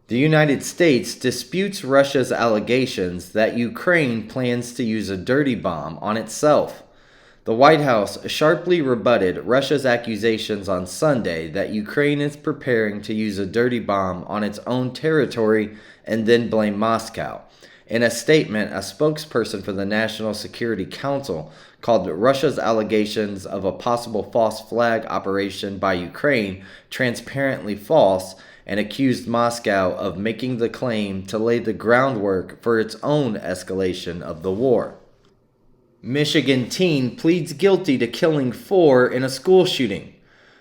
The United States disputes Russia's allegations that Ukraine plans to use a dirty bomb on itself. The White House sharply rebutted Russia's accusations on Sunday that Ukraine is preparing to use a dirty bomb on its own territory and then blame Moscow. In a statement, a spokesperson for the National Security Council called Russia's allegations of a possible false flag operation by Ukraine transparently false and accused Moscow of making the claim to lay the groundwork for its own escalation of the war. Michigan teen pleads guilty to killing 4 in a school shooting.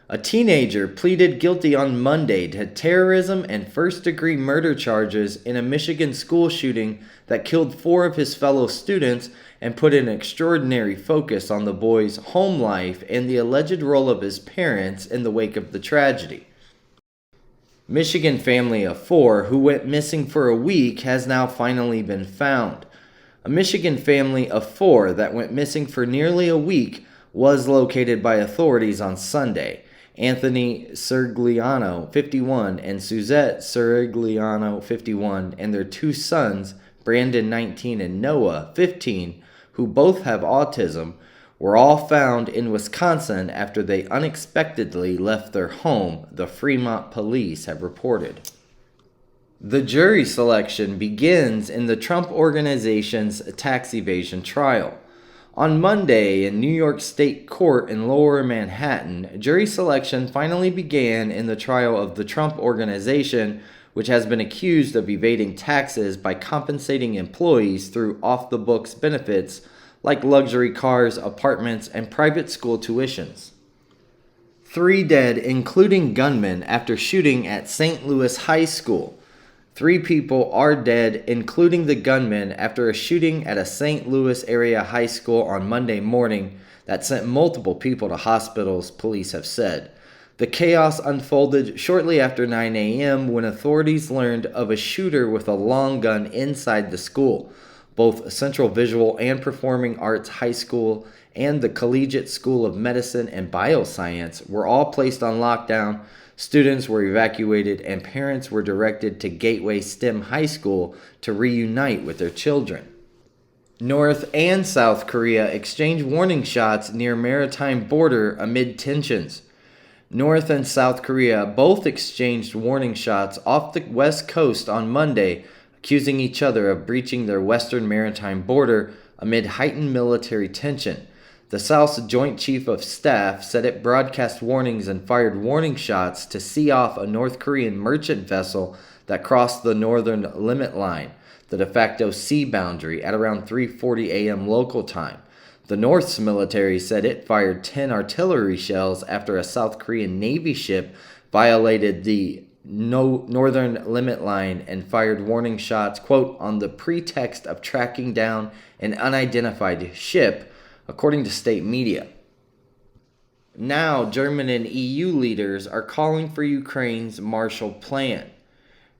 A teenager pleaded guilty on Monday to terrorism and first-degree murder charges in a Michigan school shooting that killed 4 of his fellow students and put an extraordinary focus on the boy's home life and the alleged role of his parents in the wake of the tragedy. Michigan family of 4 who went missing for a week has now finally been found. A Michigan family of 4 that went missing for nearly a week was located by authorities on Sunday. Anthony Sergliano, 51, and Suzette Sergliano, 51, and their 2 sons, Brandon, 19, and Noah, 15, who both have autism, were all found in Wisconsin after they unexpectedly left their home, the Fremont police have reported. The jury selection begins in the Trump Organization's tax evasion trial. On Monday in New York State Court in Lower Manhattan, jury selection finally began in the trial of the Trump Organization, which has been accused of evading taxes by compensating employees through off-the-books benefits like luxury cars, apartments, and private school tuitions. 3 dead, including gunmen, after shooting at St. Louis High School. 3 people are dead, including the gunman, after a shooting at a St. Louis area high school on Monday morning that sent multiple people to hospitals, police have said. The chaos unfolded shortly after 9 a.m. when authorities learned of a shooter with a long gun inside the school. Both Central Visual and Performing Arts High School and the Collegiate School of Medicine and Bioscience were all placed on lockdown. Students were evacuated and parents were directed to Gateway STEM High School to reunite with their children. North and South Korea exchanged warning shots near maritime border amid tensions. North and South Korea both exchanged warning shots off the west coast on Monday, accusing each other of breaching their western maritime border amid heightened military tension. The South's Joint Chief of Staff said it broadcast warnings and fired warning shots to see off a North Korean merchant vessel that crossed the northern limit line, the de facto sea boundary, at around 3:40 a.m. local time. The North's military said it fired 10 artillery shells after a South Korean Navy ship violated the northern limit line and fired warning shots, quote, on the pretext of tracking down an unidentified ship, according to state media. Now, German and EU leaders are calling for Ukraine's Marshall Plan.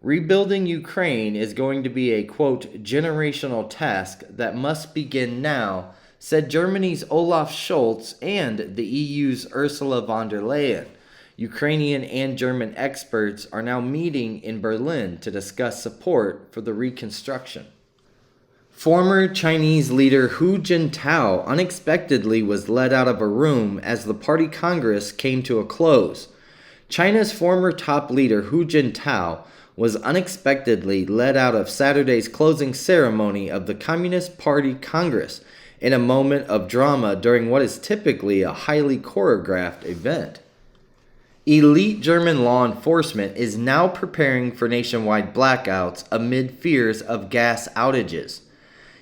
Rebuilding Ukraine is going to be a, quote, generational task that must begin now, said Germany's Olaf Scholz and the EU's Ursula von der Leyen. Ukrainian and German experts are now meeting in Berlin to discuss support for the reconstruction. Former Chinese leader Hu Jintao unexpectedly was led out of a room as the party congress came to a close. China's former top leader Hu Jintao was unexpectedly led out of Saturday's closing ceremony of the Communist Party Congress in a moment of drama during what is typically a highly choreographed event. Elite German law enforcement is now preparing for nationwide blackouts amid fears of gas outages.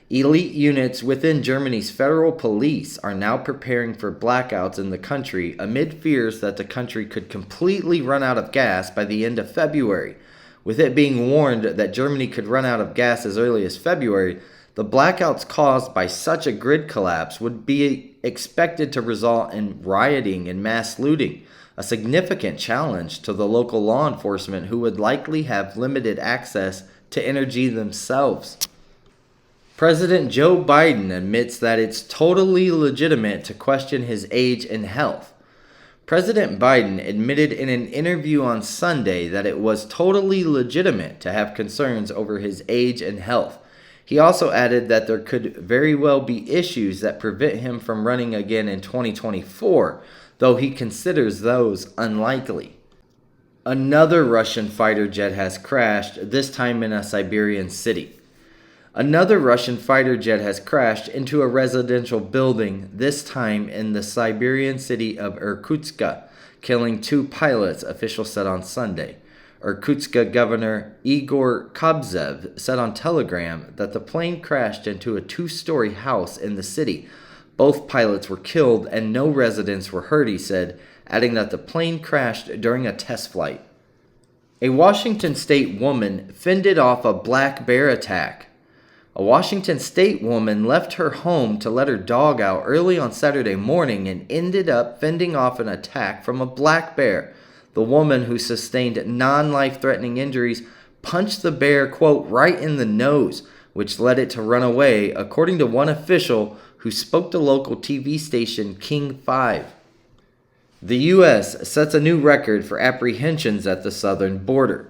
Elite units within Germany's federal police are now preparing for blackouts in the country amid fears that the country could completely run out of gas by the end of February. With it being warned that Germany could run out of gas as early as February, the blackouts caused by such a grid collapse would be expected to result in rioting and mass looting, a significant challenge to the local law enforcement who would likely have limited access to energy themselves. President Joe Biden admits that it's totally legitimate to question his age and health. President Biden admitted in an interview on Sunday that it was totally legitimate to have concerns over his age and health. He also added that there could very well be issues that prevent him from running again in 2024, though he considers those unlikely. Another Russian fighter jet has crashed, this time in a Siberian city. Another Russian fighter jet has crashed into a residential building, this time in the Siberian city of Irkutsk, killing 2 pilots, officials said on Sunday. Irkutsk Governor Igor Kobzev said on Telegram that the plane crashed into a 2-story house in the city. Both pilots were killed and no residents were hurt, he said, adding that the plane crashed during a test flight. A Washington state woman fended off a black bear attack. A Washington state woman left her home to let her dog out early on Saturday morning and ended up fending off an attack from a black bear. The woman, who sustained non-life-threatening injuries, punched the bear, quote, right in the nose, which led it to run away, according to one official who spoke to local TV station King 5. The U.S. sets a new record for apprehensions at the southern border.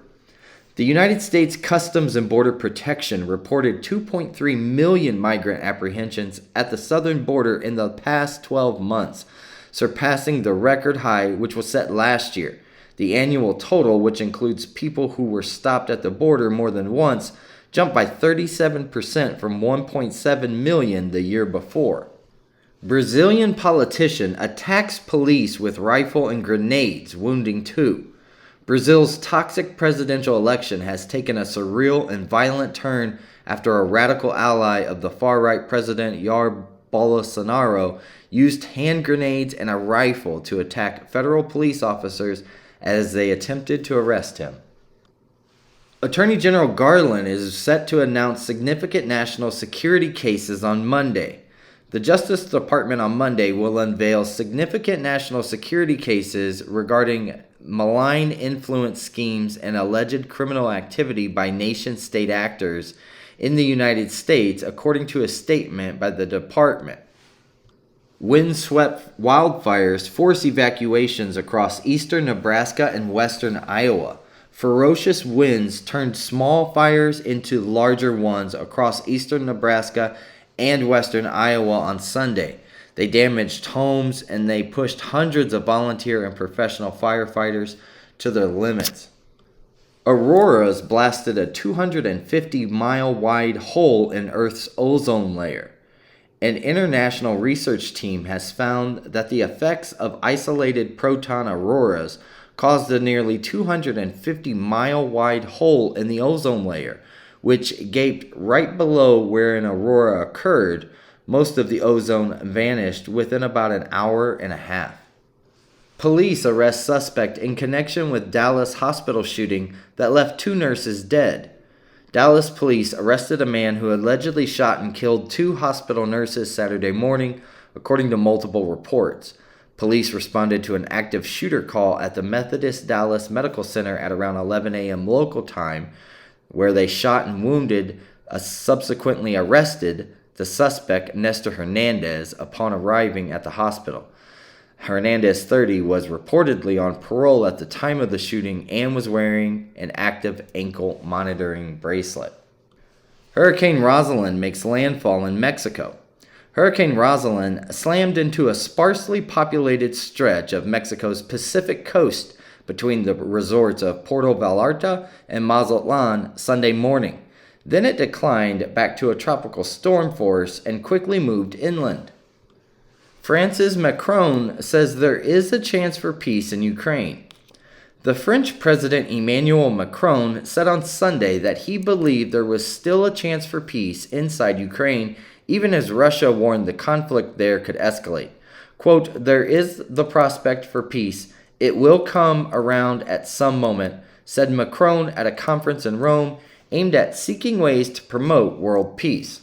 The United States Customs and Border Protection reported 2.3 million migrant apprehensions at the southern border in the past 12 months, surpassing the record high which was set last year. The annual total, which includes people who were stopped at the border more than once, jumped by 37% from 1.7 million the year before. Brazilian politician attacks police with rifle and grenades, wounding 2. Brazil's toxic presidential election has taken a surreal and violent turn after a radical ally of the far-right President Jair Bolsonaro used hand grenades and a rifle to attack federal police officers as they attempted to arrest him. Attorney General Garland is set to announce significant national security cases on Monday. The Justice Department on Monday will unveil significant national security cases regarding malign influence schemes and alleged criminal activity by nation-state actors in the United States, according to a statement by the department. Windswept wildfires force evacuations across eastern Nebraska and western Iowa. Ferocious winds turned small fires into larger ones across eastern Nebraska and western Iowa on Sunday. They damaged homes and they pushed hundreds of volunteer and professional firefighters to their limits. Auroras blasted a 250-mile-wide hole in Earth's ozone layer. An international research team has found that the effects of isolated proton auroras caused a nearly 250-mile-wide hole in the ozone layer, which gaped right below where an aurora occurred. Most of the ozone vanished within about an hour and a half. Police arrest suspect in connection with Dallas hospital shooting that left 2 nurses dead. Dallas police arrested a man who allegedly shot and killed 2 hospital nurses Saturday morning, according to multiple reports. Police responded to an active shooter call at the Methodist Dallas Medical Center at around 11 a.m. local time, where they shot and wounded subsequently arrested the suspect, Nestor Hernandez, upon arriving at the hospital. Hernandez, 30, was reportedly on parole at the time of the shooting and was wearing an active ankle monitoring bracelet. Hurricane Rosalind makes landfall in Mexico. Hurricane Rosalind slammed into a sparsely populated stretch of Mexico's Pacific coast between the resorts of Puerto Vallarta and Mazatlan Sunday morning. Then it declined back to a tropical storm force and quickly moved inland. France's Macron says there is a chance for peace in Ukraine. The French President Emmanuel Macron said on Sunday that he believed there was still a chance for peace inside Ukraine, even as Russia warned the conflict there could escalate. Quote, "There is the prospect for peace. It will come around at some moment," said Macron at a conference in Rome aimed at seeking ways to promote world peace.